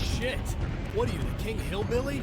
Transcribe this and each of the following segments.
Shit! What are you, the King Hillbilly?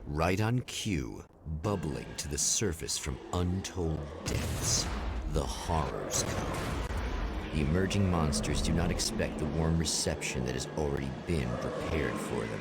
Right on cue, bubbling to the surface from untold depths, the horrors come. The emerging monsters do not expect the warm reception that has already been prepared for them.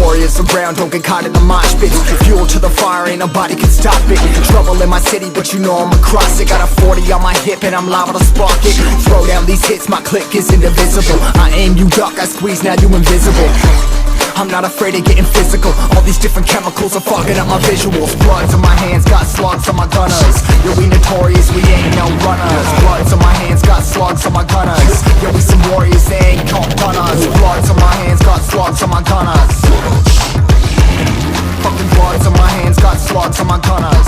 Warriors around, don't get caught in the mosh pit. Fuel to the fire, ain't nobody can stop it. Trouble in my city, but you know I'm across it. Got a 40 on my hip and I'm liable to spark it. Throw down these hits, my click is indivisible. I aim, you duck, I squeeze, now you invisible. I'm not afraid of getting physical. All these different chemicals are fogging up my visuals. Bloods on my hands, got slugs on my gunners. Yo, we notorious, we ain't no runners. Bloods on my hands, got slugs on my gunners. Yo, we some warriors, they ain't called gunners. Bloods on my hands, got slugs on my gunners. Fucking bloods on my hands, got slugs on my gunners.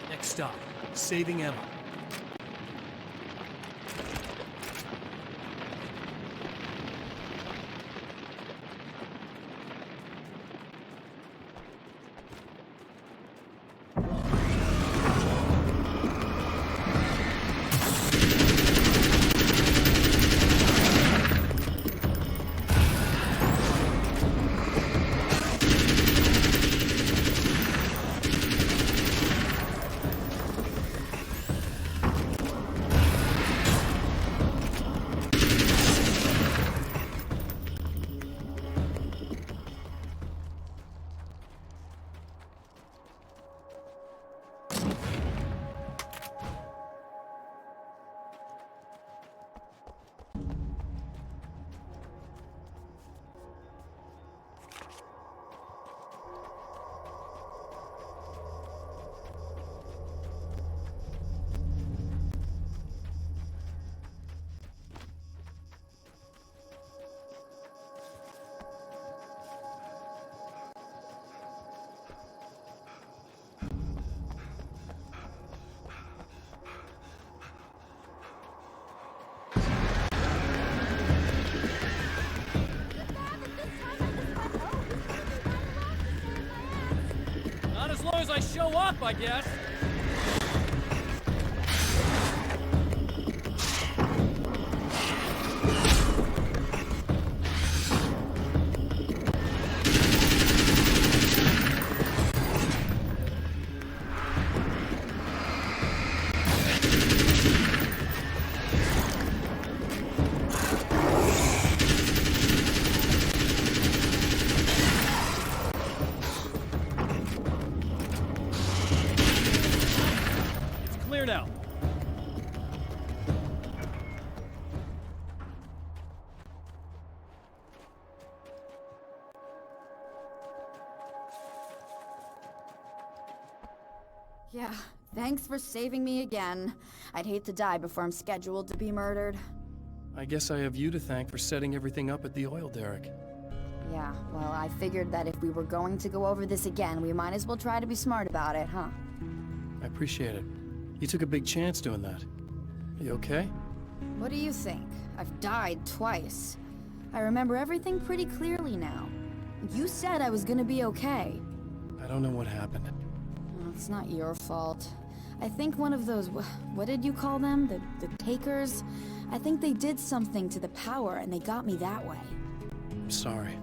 Next stop, saving Emma. Not as long as I show up, I guess. clear now. Yeah, thanks for saving me again. I'd hate to die before I'm scheduled to be murdered. I guess I have you to thank for setting everything up at the oil derrick. Yeah, well, I figured that if we were going to go over this again, we might as well try to be smart about it, huh? I appreciate it. You took a big chance doing that. Are you okay? What do you think? I've died twice. I remember everything pretty clearly now. You said I was gonna be okay. I don't know what happened. It's not your fault. I think one of those, what did you call them? The takers? I think they did something to the power and they got me that way. I'm sorry.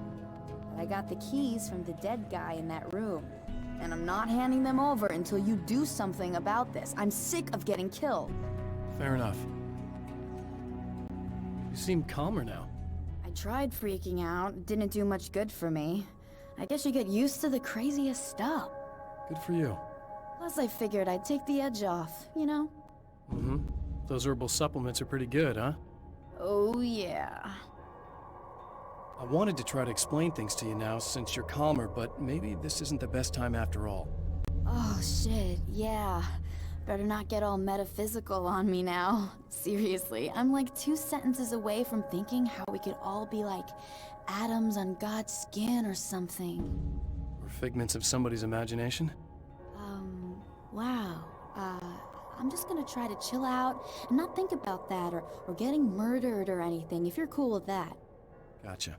But I got the keys from the dead guy in that room. And I'm not handing them over until you do something about this. I'm sick of getting killed. Fair enough. You seem calmer now. I tried freaking out. It didn't do much good for me. I guess you get used to the craziest stuff. Good for you. Plus I figured I'd take the edge off, you know? Mm-hmm. Those herbal supplements are pretty good, huh? Oh yeah. I wanted to try to explain things to you now since you're calmer, but maybe this isn't the best time after all. Oh shit, yeah. Better not get all metaphysical on me now. Seriously, I'm like 2 sentences away from thinking how we could all be like atoms on God's skin or something. Or figments of somebody's imagination? Wow. I'm just gonna try to chill out and not think about that or getting murdered or anything, if you're cool with that. Gotcha.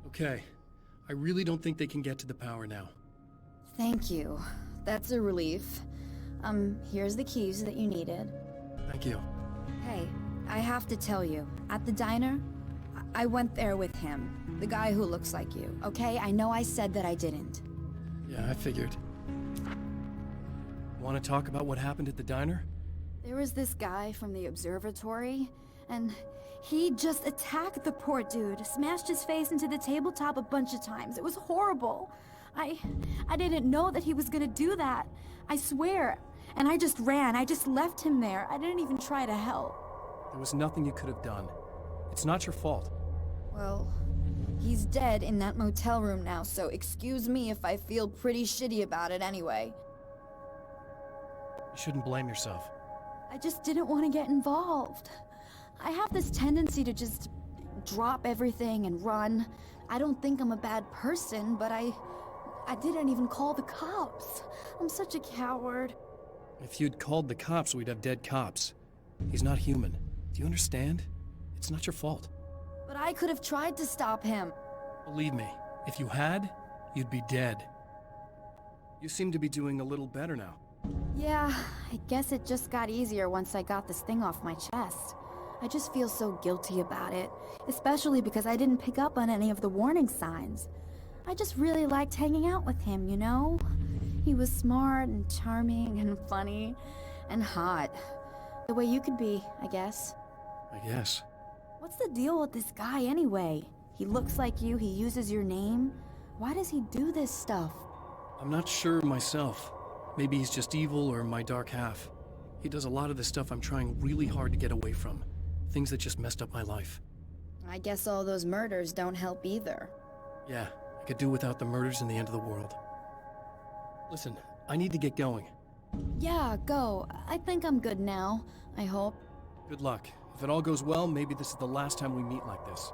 Okay. I really don't think they can get to the power now. Thank you. That's a relief. Here's the keys that you needed. Thank you. Hey, I have to tell you, at the diner, I went there with him. The guy who looks like you, okay? I know I said that I didn't. Yeah, I figured. Want to talk about what happened at the diner? There was this guy from the observatory, and he just attacked the poor dude, smashed his face into the tabletop a bunch of times. It was horrible. I didn't know that he was gonna do that. I swear. And I just ran. I just left him there. I didn't even try to help. There was nothing you could have done. It's not your fault. Well, he's dead in that motel room now, so excuse me if I feel pretty shitty about it anyway. You shouldn't blame yourself. I just didn't want to get involved. I have this tendency to just drop everything and run. I don't think I'm a bad person, but I didn't even call the cops. I'm such a coward. If you'd called the cops, we'd have dead cops. He's not human. Do you understand? It's not your fault. But I could have tried to stop him. Believe me, if you had, you'd be dead. You seem to be doing a little better now. Yeah, I guess it just got easier once I got this thing off my chest. I just feel so guilty about it, especially because I didn't pick up on any of the warning signs. I just really liked hanging out with him, you know? He was smart and charming and funny and hot. The way you could be, I guess. I guess. What's the deal with this guy anyway? He looks like you, he uses your name. Why does he do this stuff? I'm not sure myself. Maybe he's just evil or my dark half. He does a lot of the stuff I'm trying really hard to get away from. Things that just messed up my life. I guess all those murders don't help either. Yeah, I could do without the murders and the end of the world. Listen, I need to get going. Yeah, go. I think I'm good now. I hope. Good luck. If it all goes well, maybe this is the last time we meet like this.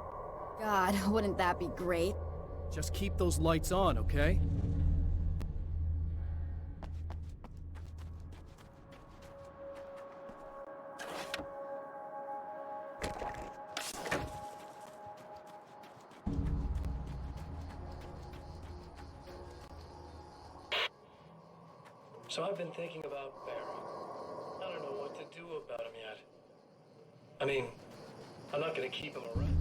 God, wouldn't that be great? Just keep those lights on, okay? So I've been thinking about Barry. I don't know what to do about him yet. I mean, I'm not gonna keep him around.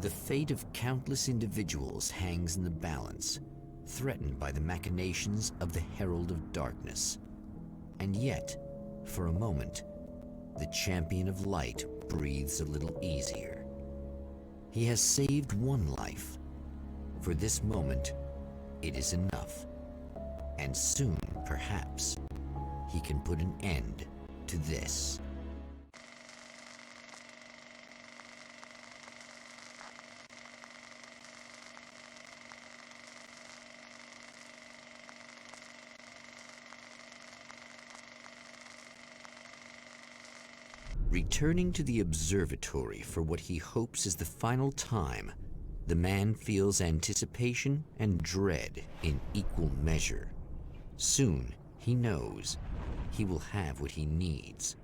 The fate of countless individuals hangs in the balance, threatened by the machinations of the Herald of Darkness. And yet, for a moment, the Champion of Light breathes a little easier. He has saved one life. For this moment, it is enough. And soon, perhaps, he can put an end to this. Returning to the observatory for what he hopes is the final time, the man feels anticipation and dread in equal measure. Soon, he knows, he will have what he needs.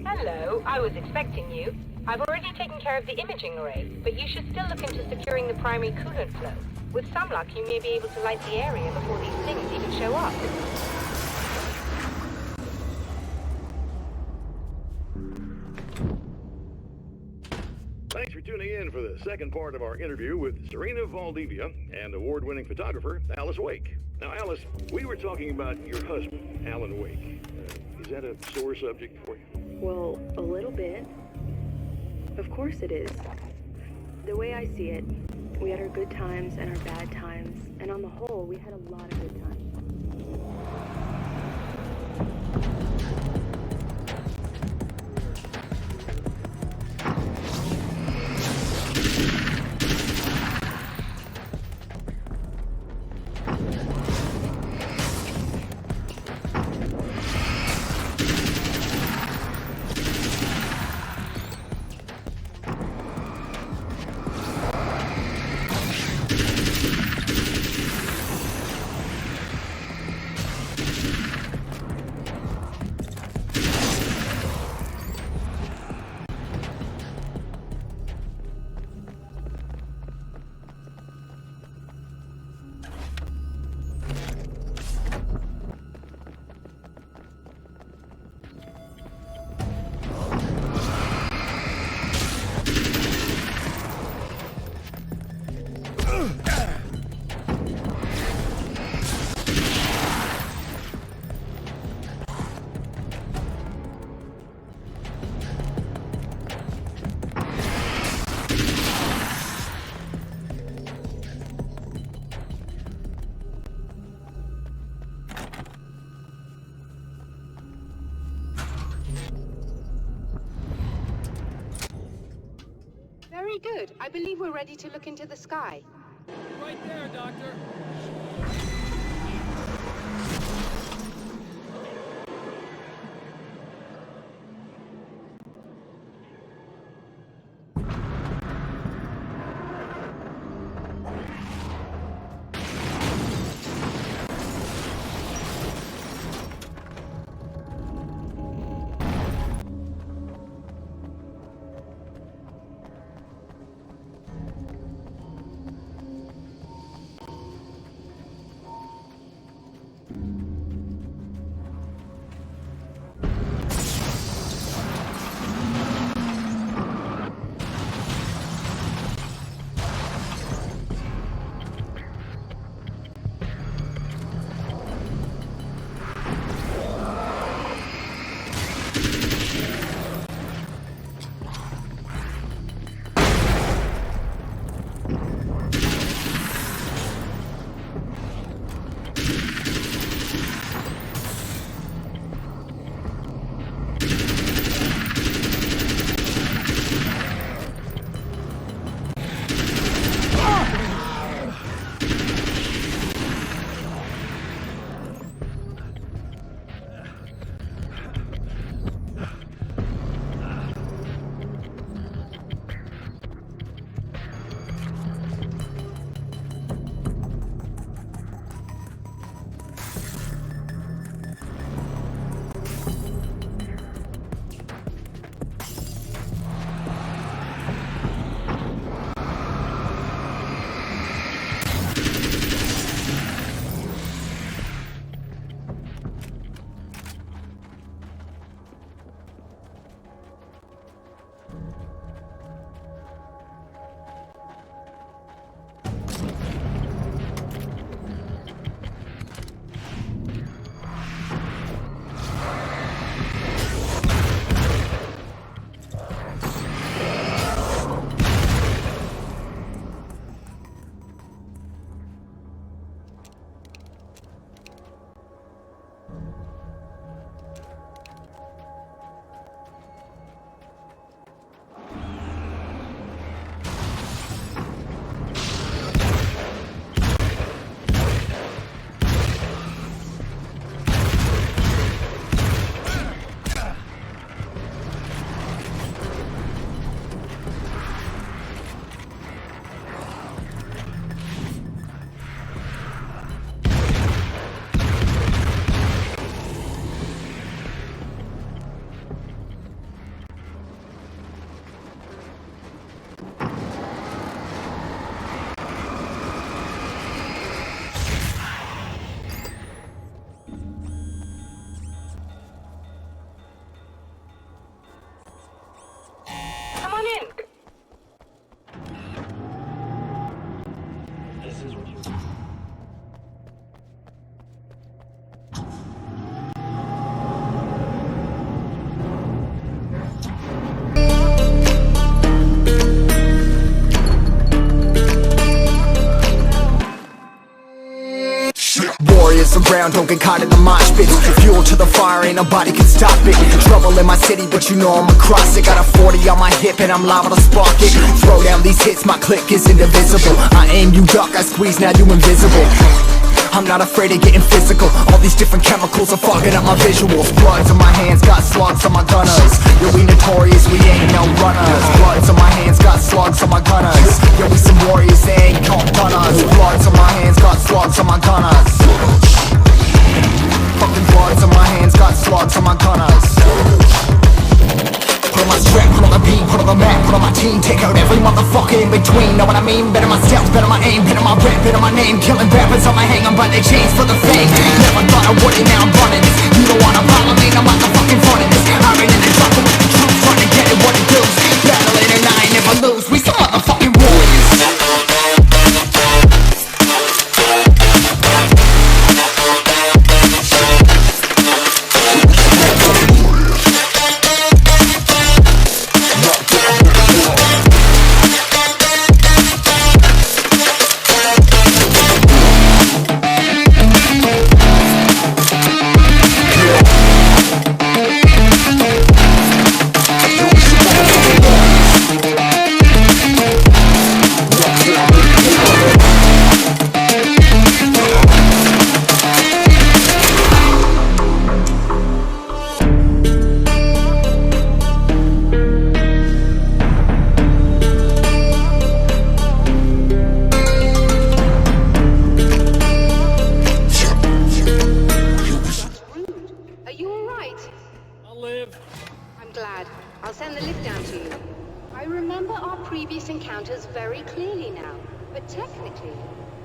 Hello, I was expecting you. I've already taken care of the imaging array, but you should still look into securing the primary coolant flow. With some luck, you may be able to light the area before these things even show up. Thanks for tuning in for the second part of our interview with Serena Valdivia and award-winning photographer Alice Wake. Now, Alice, we were talking about your husband, Alan Wake. Is that a sore subject for you? Well, a little bit. Of course it is. The way I see it, we had our good times and our bad times, and on the whole, we had a lot of good times. Very good. I believe we're ready to look into the sky. Right there, Doctor. Warriors around, don't get caught in the mosh pit. Fuel to the fire, ain't nobody can stop it. Trouble in my city, but you know I'm across it. Got a 40 on my hip and I'm liable to spark it. Throw down these hits, my click is indivisible. I aim, you duck, I squeeze, now you invisible. I'm not afraid of getting physical. All these different chemicals are fogging up my visuals. Bloods on my hands, got slugs on my gunners. Yo, we notorious, we ain't no runners. Bloods on my hands, got slugs on my gunners. Yo, we some warriors, they ain't called gunners. Bloods on my hands, got slugs on my gunners. Fucking bloods on my hands, got slugs on my gunners. Put on my strap, put on the beat, put on the map, put on my team. Take out every motherfucker in between, know what I mean? Better my steps, better my aim, better my rap, better my name. Killing rappers on my hang, I'm by their chains for the fame. Never thought I would it, now I'm running this. You don't wanna follow me, I'm out the fucking front of this. I ran in the jungle with the truth, trying to get it what it does. Battling and I ain't never lose, we some motherfucking warriors. I'm glad. I'll send the lift down to you. I remember our previous encounters very clearly now. But technically,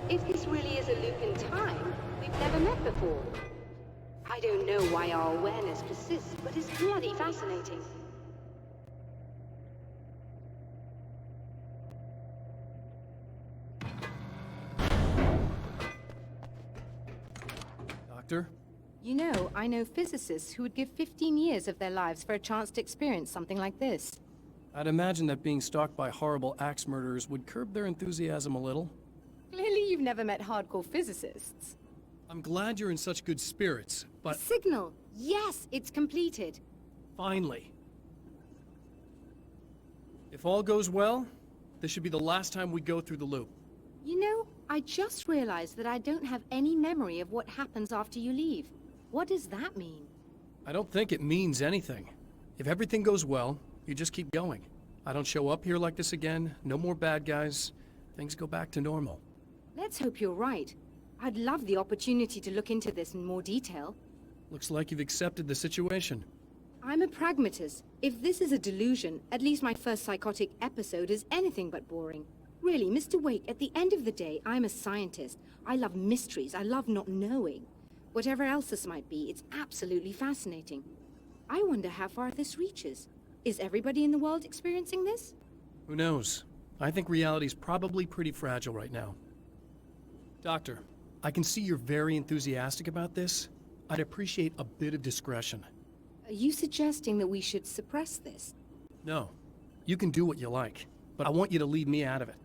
if this really is a loop in time, we've never met before. I don't know why our awareness persists, but it's bloody fascinating. Doctor? You know, I know physicists who would give 15 years of their lives for a chance to experience something like this. I'd imagine that being stalked by horrible axe murderers would curb their enthusiasm a little. Clearly you've never met hardcore physicists. I'm glad you're in such good spirits, but... The signal! Yes, it's completed. Finally. If all goes well, this should be the last time we go through the loop. You know, I just realized that I don't have any memory of what happens after you leave. What does that mean? I don't think it means anything. If everything goes well, you just keep going. I don't show up here like this again, no more bad guys. Things go back to normal. Let's hope you're right. I'd love the opportunity to look into this in more detail. Looks like you've accepted the situation. I'm a pragmatist. If this is a delusion, at least my first psychotic episode is anything but boring. Really, Mr. Wake, at the end of the day, I'm a scientist. I love mysteries. I love not knowing. Whatever else this might be, it's absolutely fascinating. I wonder how far this reaches. Is everybody in the world experiencing this? Who knows? I think reality's probably pretty fragile right now. Doctor, I can see you're very enthusiastic about this. I'd appreciate a bit of discretion. Are you suggesting that we should suppress this? No. You can do what you like, but I want you to leave me out of it.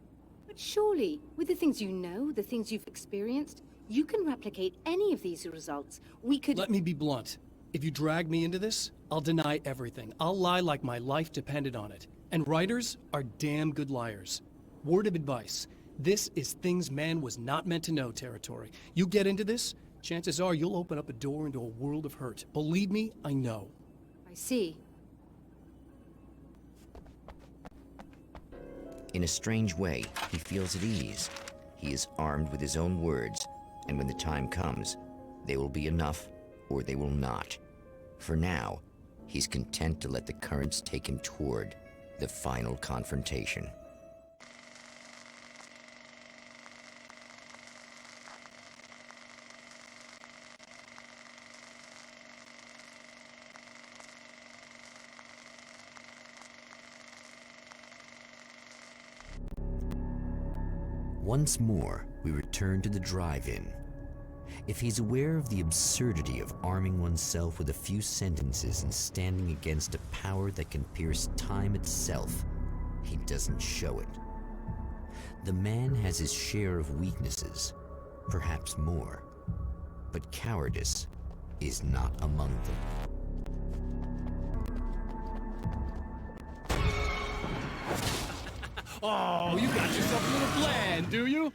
But surely, with the things you know, the things you've experienced, you can replicate any of these results. We could— Let me be blunt. If you drag me into this, I'll deny everything. I'll lie like my life depended on it. And writers are damn good liars. Word of advice. This is things man was not meant to know territory. You get into this, chances are you'll open up a door into a world of hurt. Believe me, I know. I see. In a strange way, he feels at ease. He is armed with his own words, and when the time comes, they will be enough or they will not. For now, he's content to let the currents take him toward the final confrontation. Once more, we return to the drive-in. If he's aware of the absurdity of arming oneself with a few sentences and standing against a power that can pierce time itself, he doesn't show it. The man has his share of weaknesses, perhaps more. but cowardice is not among them. Oh, you got yourself a little plan, do you?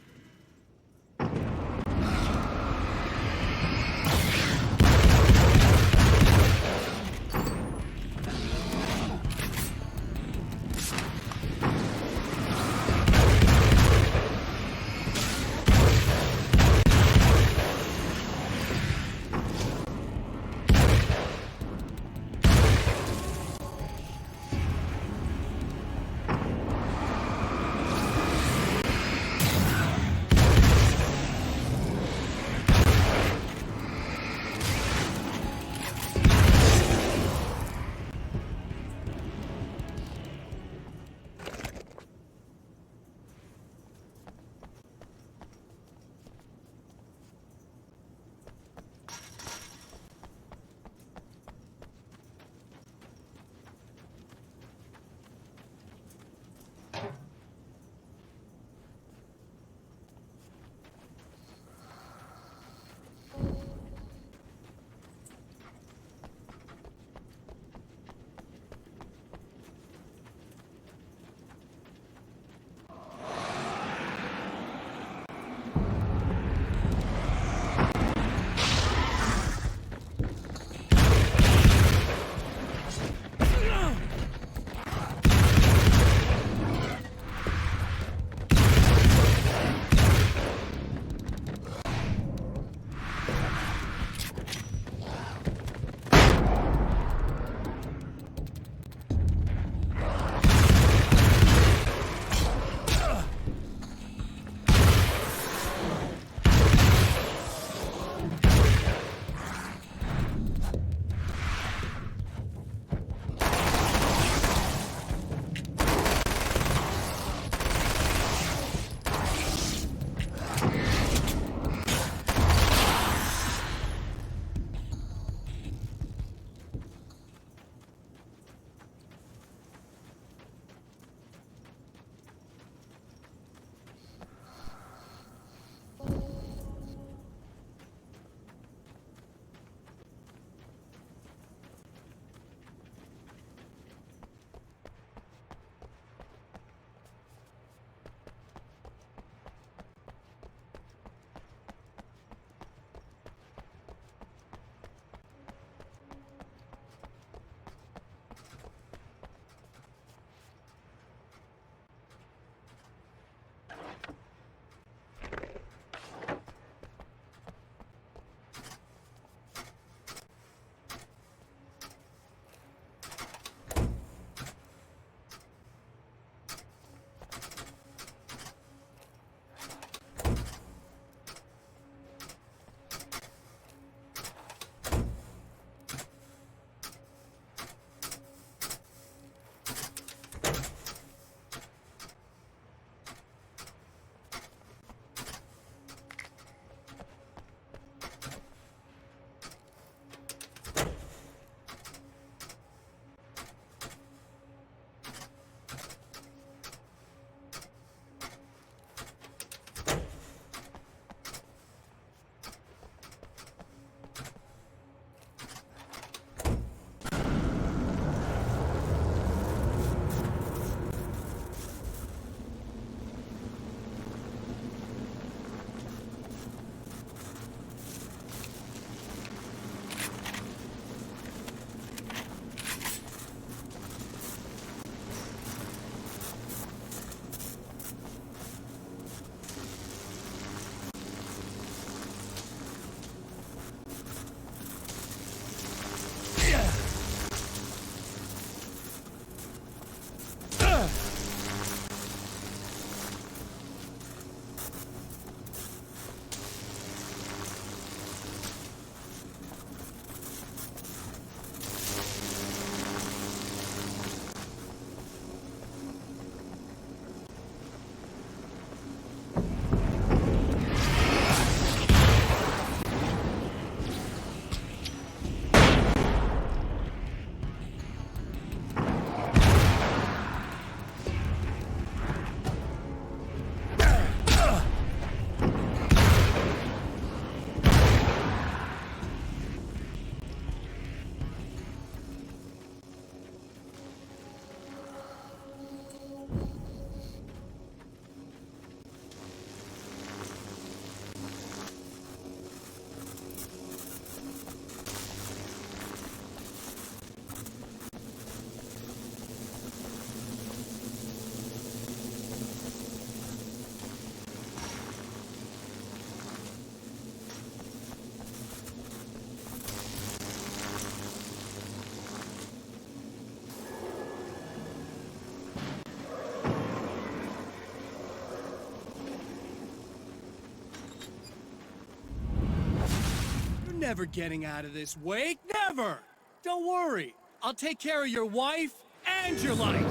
never getting out of this, Wake. Never! Don't worry. I'll take care of your wife and your life.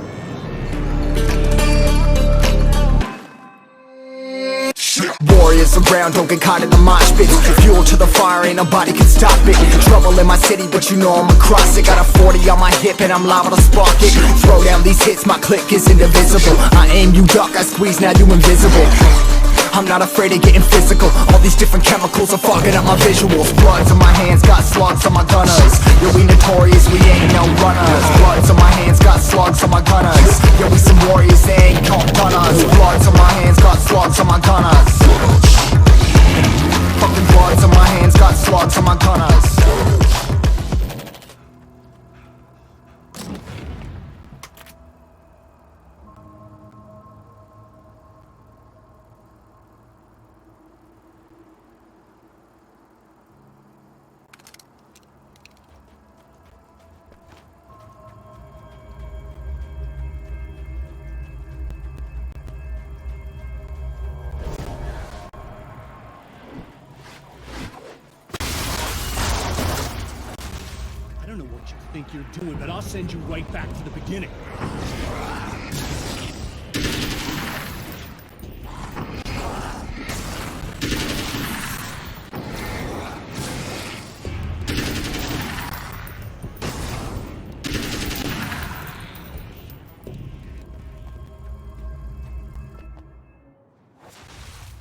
Warriors around, don't get caught in the mosh pit. Fuel to the fire, ain't nobody can stop it. Trouble in my city, but you know I'm across it. Got a 40 on my hip and I'm liable to spark it. Throw down these hits, my click is indivisible. I aim, you duck, I squeeze, now you invisible. I'm not afraid of getting physical. All these different chemicals are fogging up my visuals. Bloods on my hands, got slugs on my gunners. Yo, we notorious, we ain't no runners. Bloods on my hands, got slugs on my gunners. Yo, we some warriors, they ain't called gunners. Bloods on my hands, got slugs on my gunners. Fucking bloods on my hands, got slugs on my gunners. I don't know what you think you're doing, but I'll send you right back to the beginning.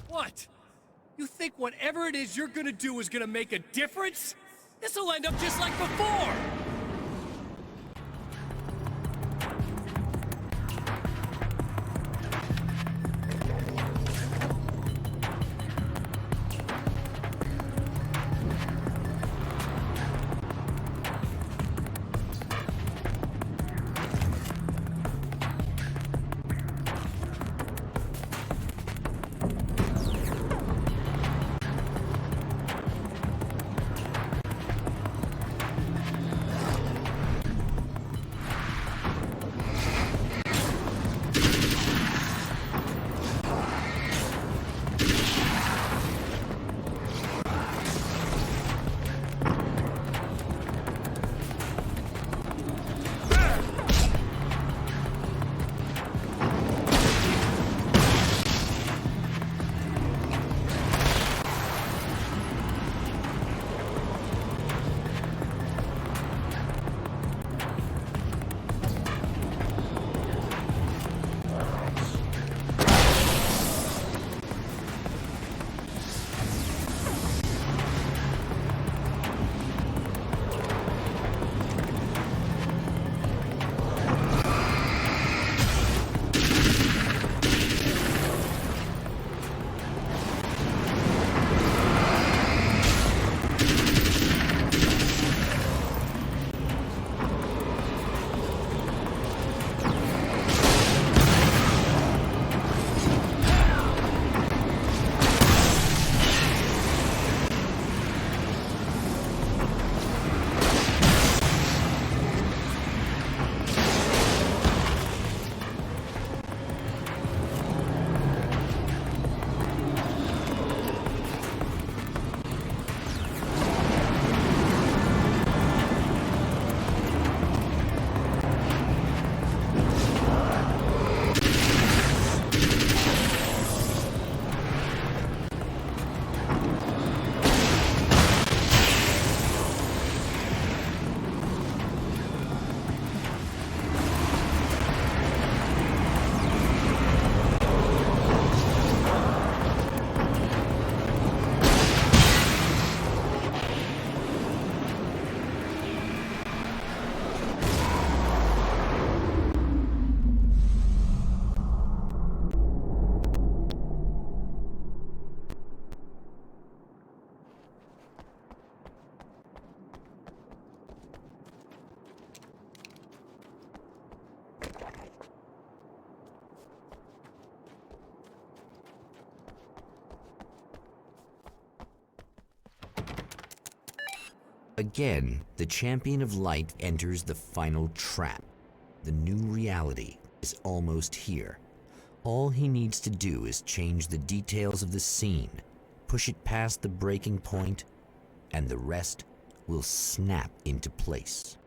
What? You think whatever it is you're gonna do is gonna make a difference? This'll end up just like before! Again, the Champion of Light enters the final trap. The new reality is almost here. All he needs to do is change the details of the scene, push it past the breaking point, and the rest will snap into place.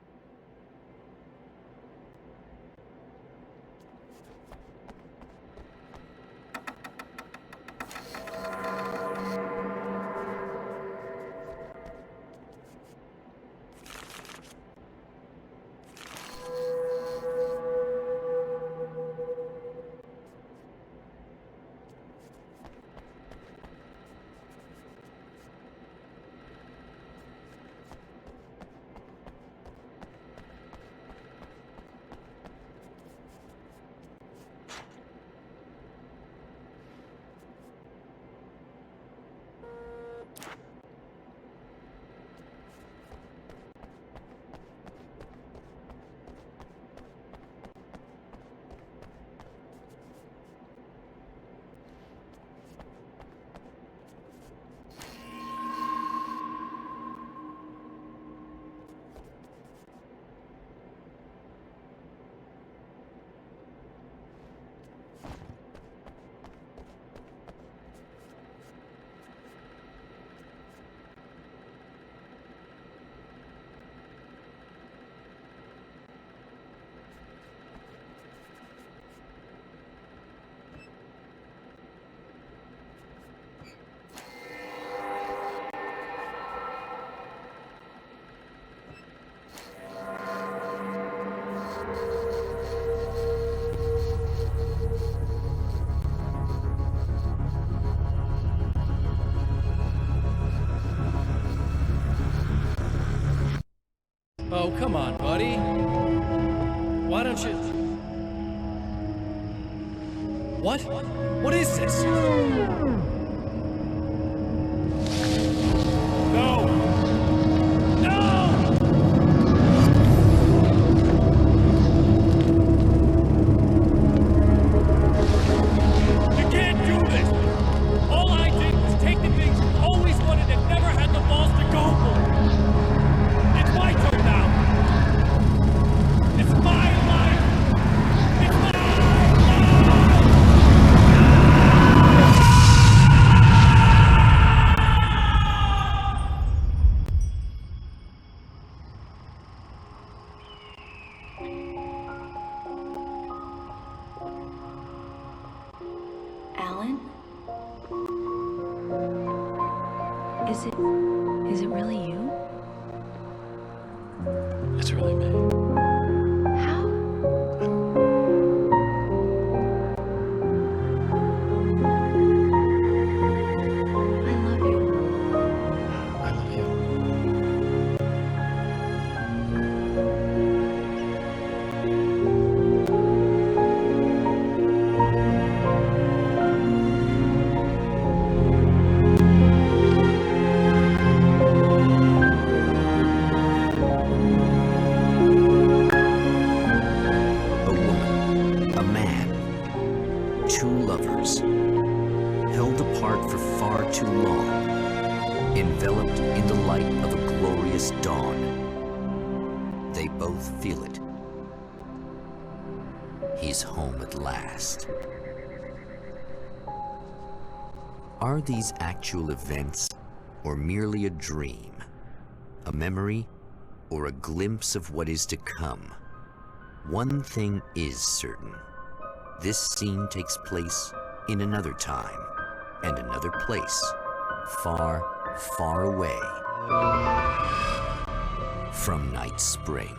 Oh, come on, buddy. Why don't you... What? What is this? No! No! You can't do this! All I did was take the things you always wanted and never had the balls to go for. It's my turn now! It's my life! It's my life! Alan? Is it really you? It's really me. How? I love you. I love you. A woman, a man, two lovers, held apart for far too long, enveloped in the light of a glorious dawn. They both feel it. He's home at last. Are these actual events, or merely a dream? A memory, or a glimpse of what is to come? One thing is certain. This scene takes place in another time and another place, far, far away from Night Spring.